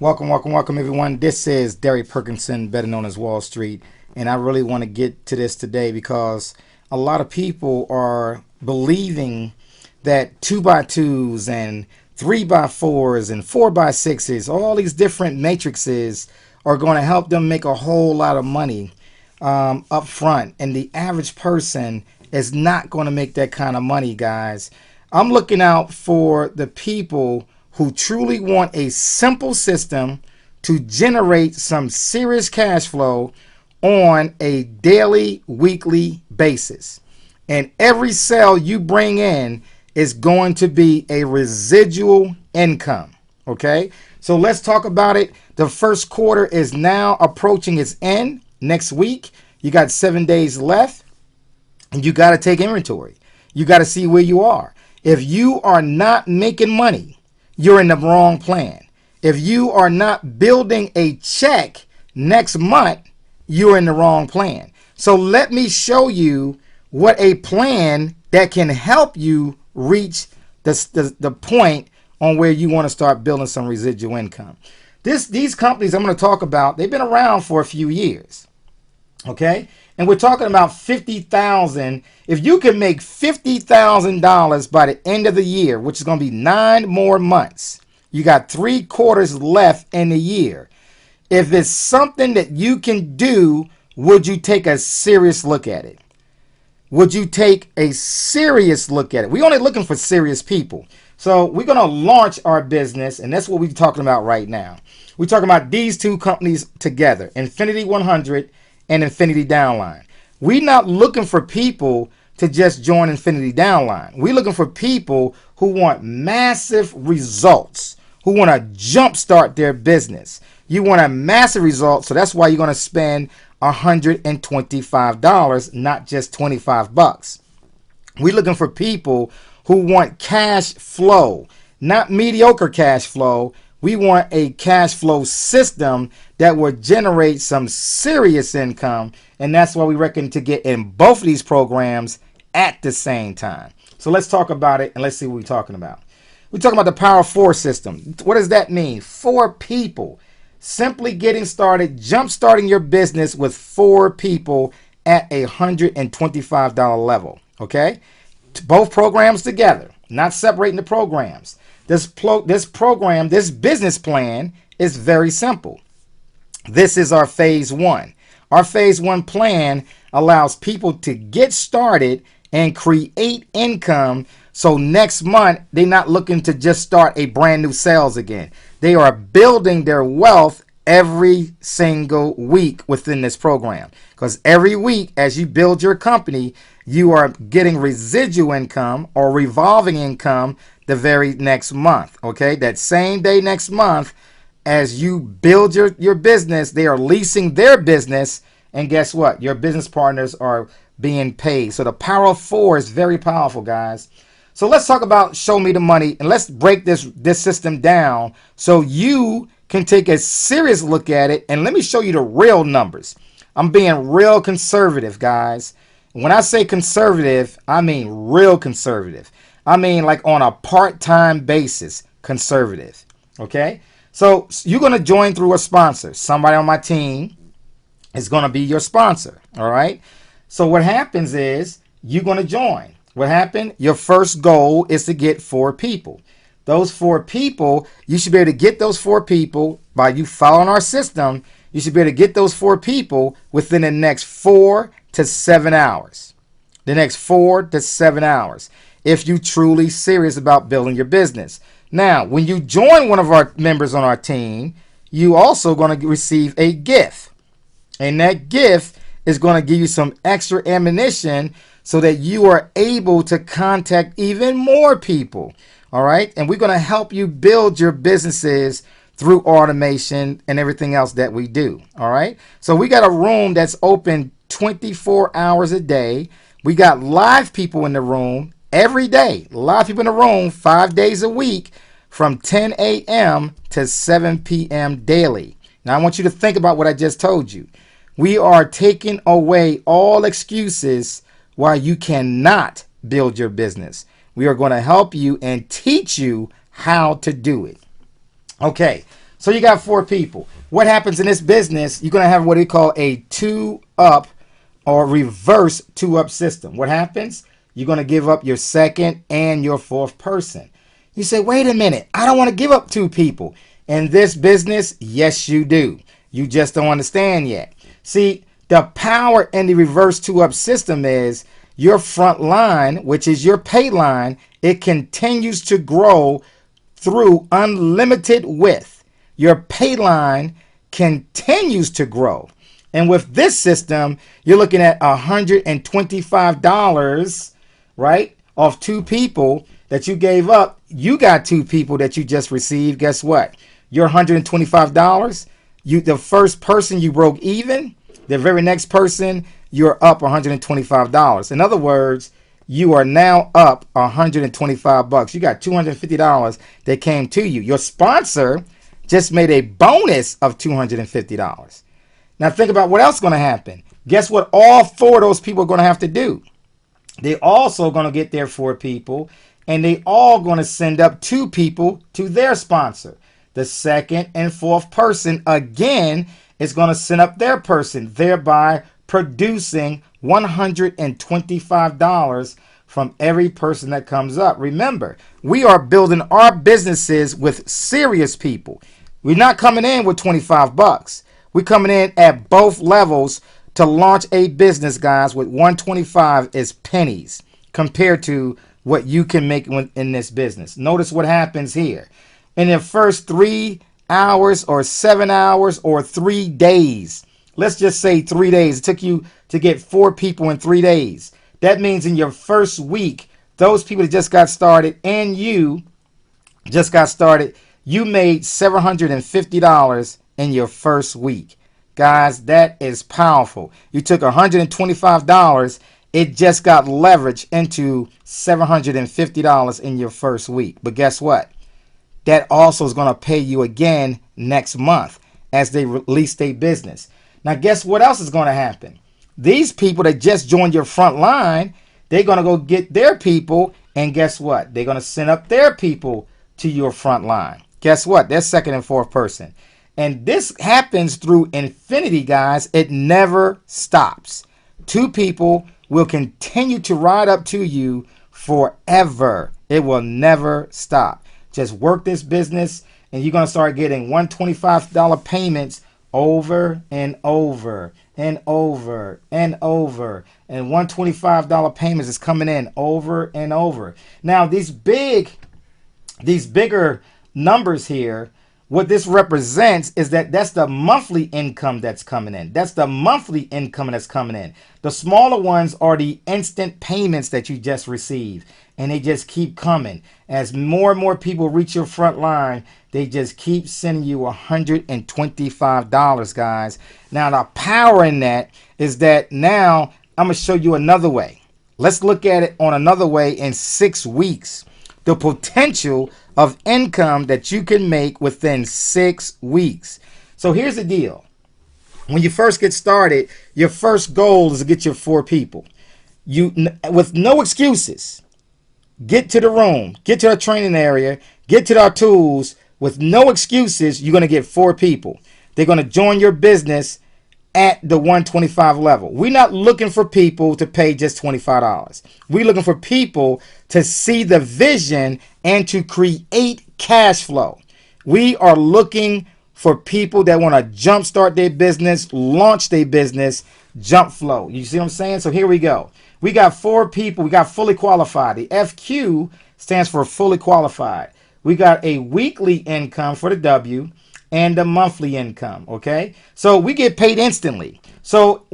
Welcome, everyone. This is Derry Perkinson, better known as Wall Street, and I really want to get to this today because a lot of people are believing that 2x2s and 3x4s and 4x6s, all these different matrices, are going to help them make a whole lot of money up front, and the average person is not going to make that kind of money, guys. I'm looking out for the people who truly want a simple system to generate some serious cash flow on a daily, weekly basis. And every sale you bring in is going to be a residual income. Okay, so let's talk about it. The first quarter is now approaching its end next week. You got 7 days left, and you got to take inventory. You got to see where you are. If you are not making money, you're in the wrong plan. If you are not building a check next month, you're in the wrong plan. So let me show you what a plan that can help you reach the point on where you want to start building some residual income. These companies I'm going to talk about, they've been around for a few years. Okay? And we're talking about 50,000. If you can make $50,000 by the end of the year, which is going to be 9 more months, you got 3 quarters left in the year. If it's something that you can do, would you take a serious look at it? Would you take a serious look at it? We're only looking for serious people. So we're going to launch our business, and that's what we're talking about right now. We're talking about these two companies together, Infinity 100 and Infinity Downline. We're not looking for people to just join Infinity Downline. We're looking for people who want massive results, who want to jumpstart their business. You want a massive result, so that's why you're going to spend $125, not just 25 bucks. We're looking for people who want cash flow, not mediocre cash flow. We want a cash flow system that will generate some serious income, and that's why we reckon to get in both of these programs at the same time. So let's talk about it, and let's see what we're talking about. We're talking about the Power 4 system. What does that mean? 4 people. Simply getting started, jump starting your business with 4 people at a $125 level. Okay? Both programs together, not separating the programs. This program, this business plan is very simple. This is our phase 1. Our phase 1 plan allows people to get started and create income. So next month, they're not looking to just start a brand new sales again. They are building their wealth every single week within this program. Because every week, as you build your company, you are getting residual income or revolving income the very next month. Okay, that same day next month, as you build your business, they are leasing their business. And guess what? Your business partners are being paid. So the Power of 4 is very powerful, guys. So let's talk about Show Me the Money, and let's break this system down so you can take a serious look at it. And let me show you the real numbers. I'm being real conservative, guys. When I say conservative, I mean real conservative. I mean like on a part-time basis, conservative. Okay? So you're going to join through a sponsor. Somebody on my team is going to be your sponsor. All right? So what happens is you're going to join. What happened? Your first goal is to get 4 people. Those 4 people, you should be able to get those 4 people by you following our system. You should be able to get those 4 people within the next 4 to 7 hours. The next 4 to 7 hours. If you're truly serious about building your business. Now, when you join one of our members on our team, you also going to receive a gift. And that gift is going to give you some extra ammunition so that you are able to contact even more people. All right. And we're going to help you build your businesses through automation and everything else that we do. All right. So we got a room that's open 24 hours a day. We got live people in the room every day. Live people in the room 5 days a week from 10 a.m. to 7 p.m. daily. Now, I want you to think about what I just told you. We are taking away all excuses why you cannot build your business. We are going to help you and teach you how to do it. Okay, So you got 4 people. What happens in this business? You're going to have what they call a 2-up or reverse 2-up system. What happens? You're going to give up your second and your fourth person. You say, wait a minute, I don't want to give up 2 people. In this business, yes, you do. You just don't understand yet. See, the power in the reverse 2-up system is your front line, which is your pay line, it continues to grow through unlimited width. Your pay line continues to grow. And with this system, you're looking at $125, right, off 2 people that you gave up. You got 2 people that you just received. Guess what? Your $125, the first person you broke even, the very next person, you're up $125. In other words, you are now up $125. You got $250 that came to you. Your sponsor just made a bonus of $250. Now think about what else is going to happen. Guess what all 4 of those people are going to have to do? They also going to get their 4 people, and they all going to send up 2 people to their sponsor. The second and fourth person again is going to send up their person, thereby producing $125 from every person that comes up. Remember, we are building our businesses with serious people. We're not coming in with $25. We're coming in at both levels to launch a business, guys, with $125 is pennies compared to what you can make in this business. Notice what happens here. In the first 3 hours or 7 hours or 3 days, let's just say 3 days. It took you to get 4 people in 3 days. That means in your first week, those people that just got started and you just got started, you made $750 in your first week. Guys, that is powerful. You took $125, it just got leveraged into $750 in your first week. But guess what? That also is going to pay you again next month as they release their business. Now, guess what else is going to happen? These people that just joined your front line, they're going to go get their people, and guess what? They're going to send up their people to your front line. Guess what? They're second and fourth person. And this happens through infinity, guys. It never stops. 2 people will continue to ride up to you forever. It will never stop. Just work this business, and you're going to start getting $125 payments over and over and over and over. And $125 payments is coming in over and over. Now, these bigger numbers here, what this represents is that's the monthly income that's coming in. That's the monthly income that's coming in. The smaller ones are the instant payments that you just received, and they just keep coming. As more and more people reach your front line, they just keep sending you $125, guys. Now, the power in that is that now I'm going to show you another way. Let's look at it on another way in 6 weeks. The potential of income that you can make within 6 weeks. So here's the deal. When you first get started, your first goal is to get your 4 people. You, with no excuses, get to the room, get to our training area, get to our tools. With no excuses, you're going to get 4 people. They're going to join your business at the 125 level. We're not looking for people to pay just $25. We're looking for people to see the vision and to create cash flow. We are looking for people that want to jumpstart their business, launch their business, jump flow. You see what I'm saying? So here we go. We got 4 people. We got fully qualified. The FQ stands for fully qualified. We got a weekly income for the W and the monthly income. Okay, so we get paid instantly. So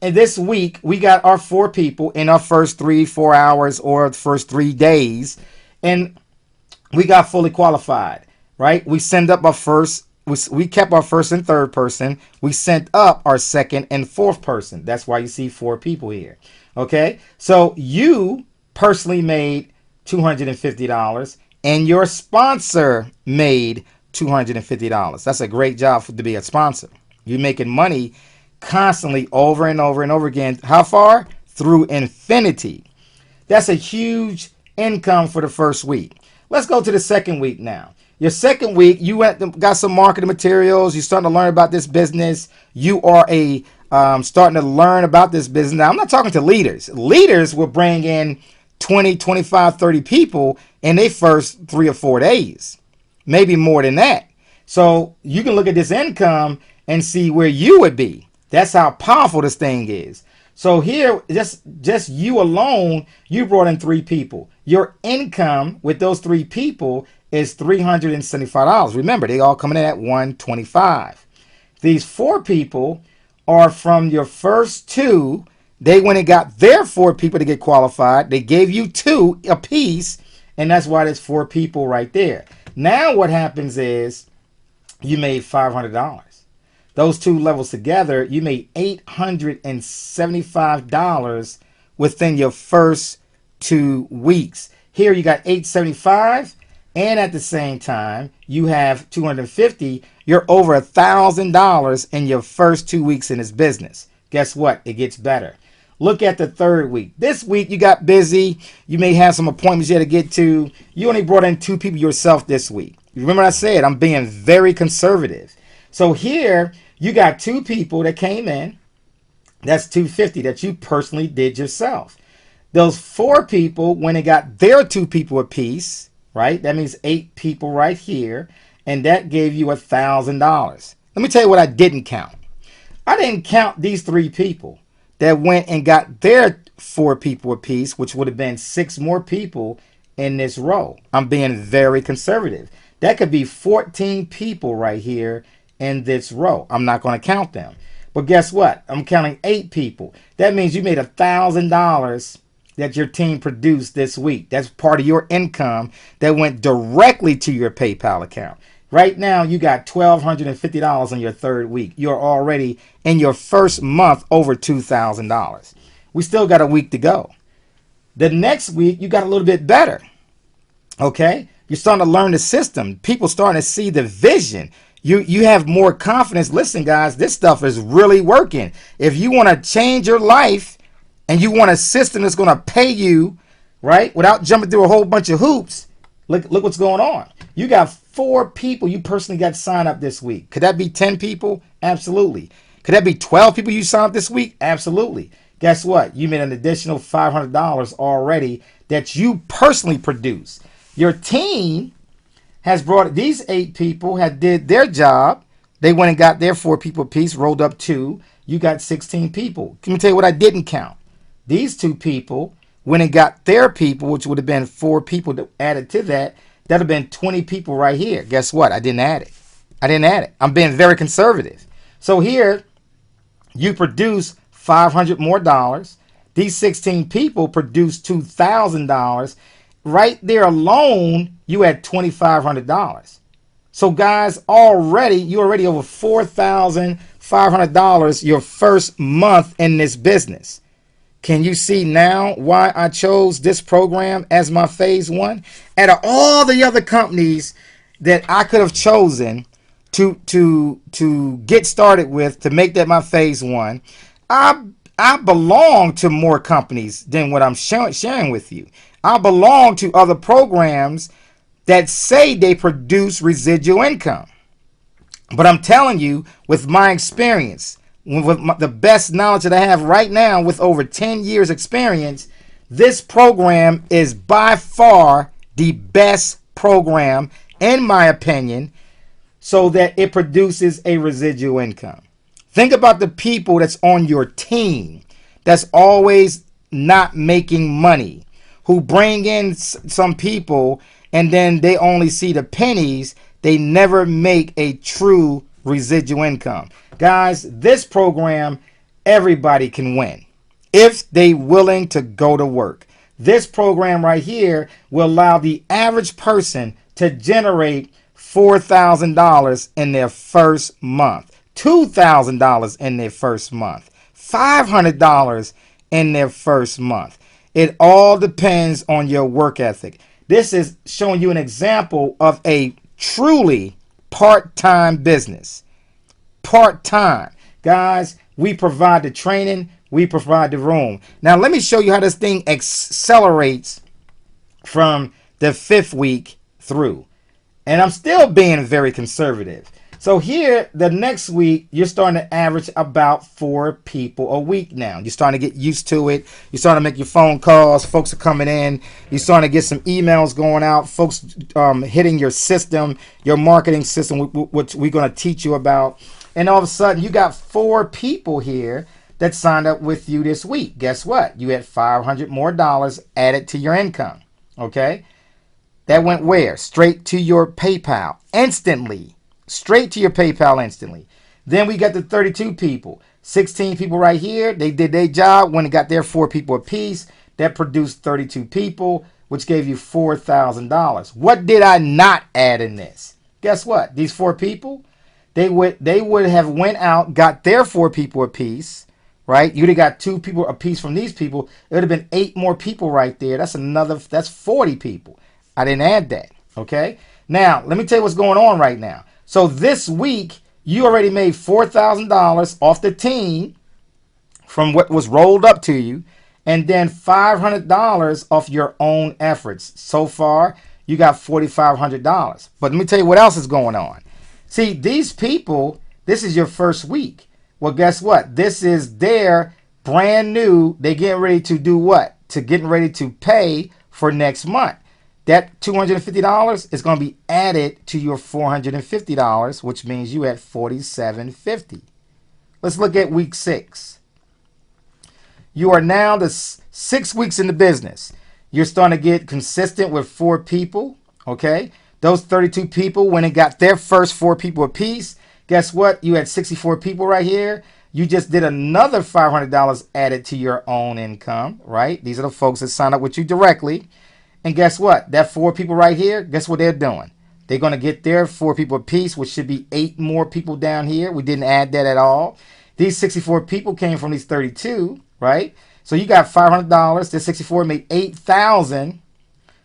this week we got our 4 people in our first 3-4 hours or the first 3 days, and we got fully qualified. Right? We send up our first. We kept our first and third person. We sent up our second and fourth person. That's why you see 4 people here. Okay, so you personally made $250, and your sponsor made $250. That's a great job to be a sponsor. You're making money constantly over and over and over again. How far? Through infinity. That's a huge income for the first week. Let's go to the second week now. Your second week, you got some marketing materials. You're starting to learn about this business. You are starting to learn about this business. Now, I'm not talking to leaders. Leaders will bring in 20, 25, 30 people in their first 3 or 4 days, maybe more than that. So you can look at this income and see where you would be. That's how powerful this thing is. So here, just you alone, you brought in 3 people. Your income with those 3 people is $375. Remember, they all coming in at 125. These 4 people are from your first 2. They went and got their 4 people to get qualified. They gave you 2 apiece, and that's why there's 4 people right there. Now what happens is you made $500. Those 2 levels together, you made $875 within your first 2 weeks. Here you got $875, and at the same time, you have $250. You're over $1,000 in your first 2 weeks in this business. Guess what? It gets better. Look at the third week. This week you got busy. You may have some appointments you had to get to. You only brought in 2 people yourself this week. Remember I said I'm being very conservative. So here you got 2 people that came in. That's $250 that you personally did yourself. Those 4 people, when they got their 2 people apiece, right? That means 8 people right here. And that gave you $1,000. Let me tell you what I didn't count. I didn't count these 3 people that went and got their 4 people apiece, which would have been 6 more people in this row. I'm being very conservative. That could be 14 people right here in this row. I'm not going to count them. But guess what? I'm counting 8 people. That means you made $1,000 that your team produced this week. That's part of your income that went directly to your PayPal account. Right now, you got $1,250 on your third week. You're already in your first month over $2,000. We still got a week to go. The next week, you got a little bit better. Okay? You're starting to learn the system. People starting to see the vision. You have more confidence. Listen, guys, this stuff is really working. If you want to change your life and you want a system that's going to pay you, right, without jumping through a whole bunch of hoops, look what's going on. You got 4 people you personally got signed up this week. Could that be 10 people? Absolutely. Could that be 12 people you signed up this week? Absolutely. Guess what? You made an additional $500 already that you personally produced. Your team has brought these 8 people had did their job. They went and got their 4 people apiece, rolled up 2. You got 16 people. Let me tell you what I didn't count. These 2 people went and got their people, which would have been 4 people that added to that. That would have been 20 people right here. Guess what? I didn't add it. I didn't add it. I'm being very conservative. So here, you produce $500 more dollars. These 16 people produced $2,000. Right there alone, you had $2,500. So guys, you're already over $4,500 your first month in this business. Can you see now why I chose this program as my phase 1? Out of all the other companies that I could have chosen to get started with to make that my phase 1, I belong to more companies than what I'm sharing with you. I belong to other programs that say they produce residual income. But I'm telling you, with my experience, with the best knowledge that I have right now, with over 10 years experience, this program is by far the best program, in my opinion, so that it produces a residual income. Think about the people that's on your team that's always not making money, who bring in some people and then they only see the pennies. They never make a true residual income. Guys, this program, everybody can win if they willing to go to work. This program right here will allow the average person to generate $4,000 in their first month, $2,000 in their first month, $500 in their first month. It all depends on your work ethic. This is showing you an example of a truly part-time business. Part-time. Guys, we provide the training, we provide the room. Now let me show you how this thing accelerates from the 5th week through. And I'm still being very conservative. So here, the next week, you're starting to average about 4 people a week now. You're starting to get used to it. You're starting to make your phone calls. Folks are coming in. You're starting to get some emails going out. Folks hitting your system, your marketing system, which we're going to teach you about. And all of a sudden, you got 4 people here that signed up with you this week. Guess what? You had $500 more added to your income. Okay? That went where? Straight to your PayPal instantly. Straight to your PayPal instantly. Then we got the 32 people. 16 people right here. They did their job when it got their 4 people apiece. That produced 32 people, which gave you $4,000. What did I not add in this? Guess what? These 4 people, they would have went out, got their 4 people apiece, right? You'd have got 2 people apiece from these people. It would have been 8 more people right there. That's 40 people. I didn't add that. Okay. Now, let me tell you what's going on right now. So this week, you already made $4,000 off the team from what was rolled up to you, and then $500 off your own efforts. So far, you got $4,500. But let me tell you what else is going on. See, these people, this is your first week. Well, guess what? This is their brand new, they getting ready to do what? To getting ready to pay for next month. That $250 is going to be added to your $450, which means you at $4,750. Let's look at week 6. You are now the 6 weeks in the business. You're starting to get consistent with 4 people, okay? Those 32 people, when it got their first 4 people apiece, guess what? You had 64 people right here. You just did another $500 added to your own income, right? These are the folks that signed up with you directly. And guess what? That 4 people right here, guess what they're doing? They're going to get their 4 people apiece, which should be 8 more people down here. We didn't add that at all. These 64 people came from these 32, right? So you got $500. The 64 made $8,000.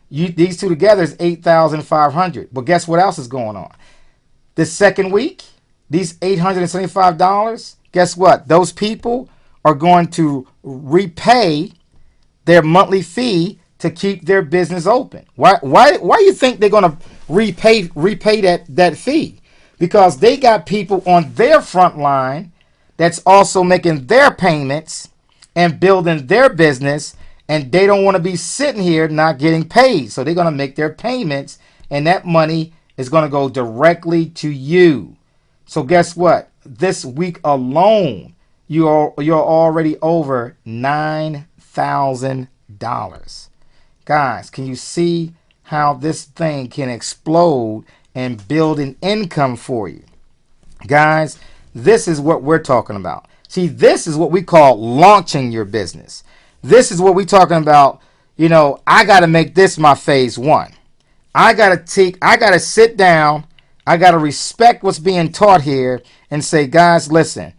These two together is $8,500. But guess what else is going on? The second week, these $875, guess what? Those people are going to repay their monthly fee to keep their business open. Why do you think they're going to repay that fee? Because they got people on their front line that's also making their payments and building their business, and they don't want to be sitting here not getting paid. So they're going to make their payments, and that money is going to go directly to you. So guess what? This week alone, you're already over $9,000. Guys, can you see how this thing can explode and build an income for you? Guys, this is what we're talking about. See, this is what we call launching your business. This is what we're talking about. I got to make this my phase 1. I got to sit down. I got to respect what's being taught here and say, guys, listen,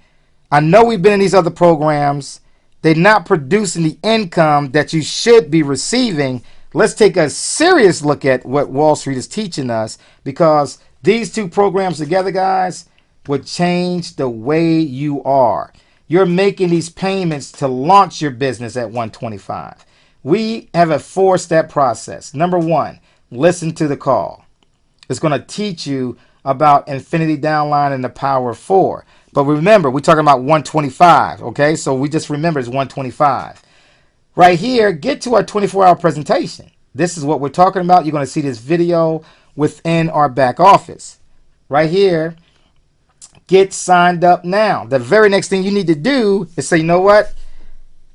I know we've been in these other programs. They're not producing the income that you should be receiving. Let's take a serious look at what Wall Street is teaching us, because these 2 programs together, guys, would change the way you are. You're making these payments to launch your business at 125. We have a 4-step process. Number 1, listen to the call. It's going to teach you about infinity downline and the power of 4. But remember, we're talking about 125, okay? So we just remember it's 125. Right here, get to our 24-hour presentation. This is what we're talking about. You're going to see this video within our back office. Right here, get signed up now. The very next thing you need to do is say, you know what?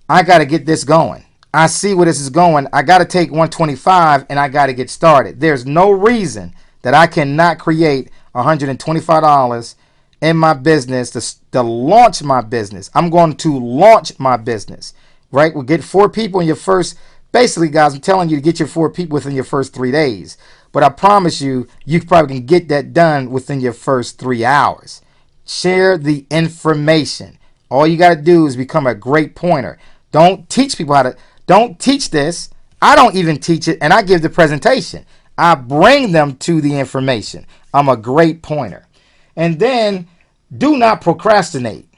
I got to get this going. I see where this is going. I got to take 125 and I got to get started. There's no reason that I cannot create $125 in my business to launch my business. I'm going to launch my business, right? We'll get 4 people in your first, basically, guys, I'm telling you to get your 4 people within your first 3 days. But I promise you, you probably can get that done within your first 3 hours. Share the information. All you got to do is become a great pointer. Don't teach this. I don't even teach it, and I give the presentation. I bring them to the information. I'm a great pointer. And then do not procrastinate.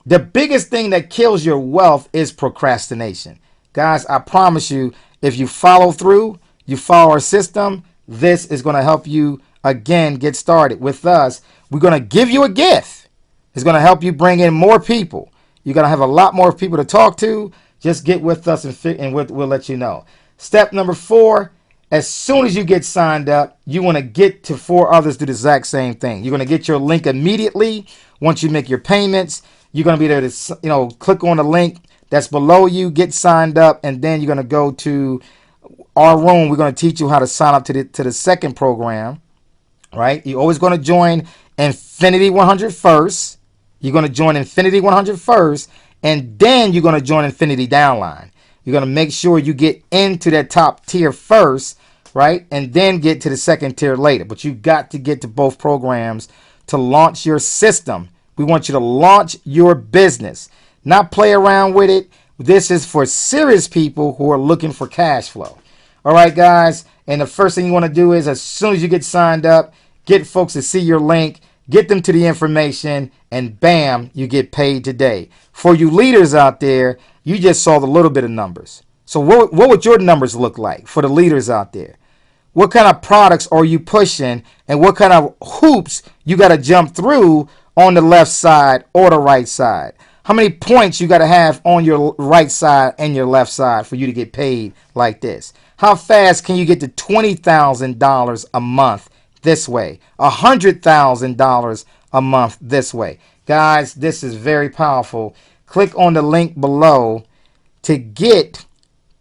The biggest thing that kills your wealth is procrastination. Guys, I promise you, if you follow through, you follow our system, this is going to help you again, get started with us. We're going to give you a gift. It's going to help you bring in more people. You're going to have a lot more people to talk to. Just get with us and we'll let you know. Step number 4, as soon as you get signed up, you want to get to 4 others do the exact same thing. You're going to get your link immediately once you make your payments. You're going to be there to, click on the link that's below you, get signed up, and then you're going to go to our room. We're going to teach you how to sign up to the second program, right? You're always going to join Infinity 100 first. You're going to join Infinity 100 first, and then you're going to join Infinity Downline. You're going to make sure you get into that top tier first, right? And then get to the second tier later. But you got to get to both programs to launch your system. We want you to launch your business, not play around with it. This is for serious people who are looking for cash flow. All right, guys. And the first thing you want to do is, as soon as you get signed up, get folks to see your link, get them to the information, and bam, you get paid today. For you leaders out there, you just saw the little bit of numbers. So what would your numbers look like for the leaders out there? What kind of products are you pushing, and what kind of hoops you got to jump through on the left side or the right side? How many points you got to have on your right side and your left side for you to get paid like this? How fast can you get to $20,000 a month this way? $100,000 a month this way? Guys, this is very powerful. Click on the link below to get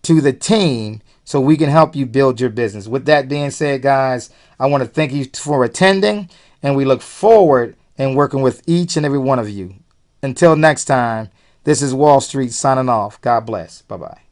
to the team so we can help you build your business. With that being said, guys, I want to thank you for attending, and we look forward in working with each and every one of you. Until next time, this is Wall Street signing off. God bless. Bye-bye.